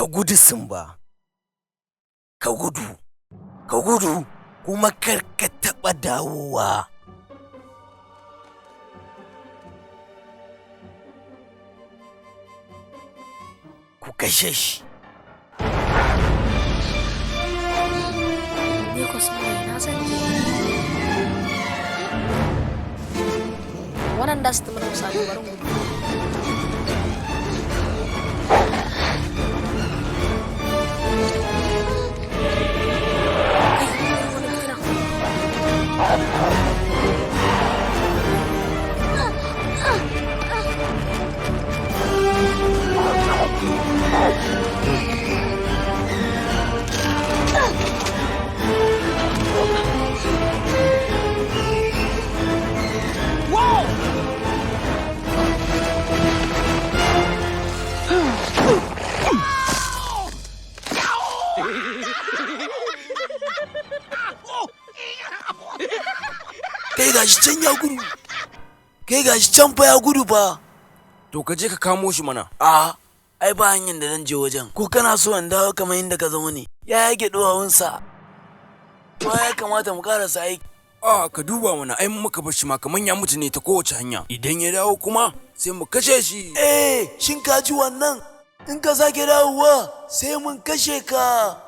gudu Simba, ka gudu, kuma kar ka taɓa dawowa. Ku kashe shi. Ni ko Simba ina zan je. Wannan da su tumar misali barin gudu. Kai gashi can ya gudu. Kai gashi can fa ya gudu fa. To ka je ka kamo shi mana. Ai ba hanyar da nan je wajen. Ko kana so in dawo kamar inda ka zama ne? Ya yake duwawunsa. To ya kamata mu karasa aiki. Ka duba mana ai muka bar shi ma kaman ya mutu ne ta kowace hanya. Idan ya dawo kuma sai mu kashe shi. Shin ka ji wannan? In ka sake dawowa sai mun kashe ka.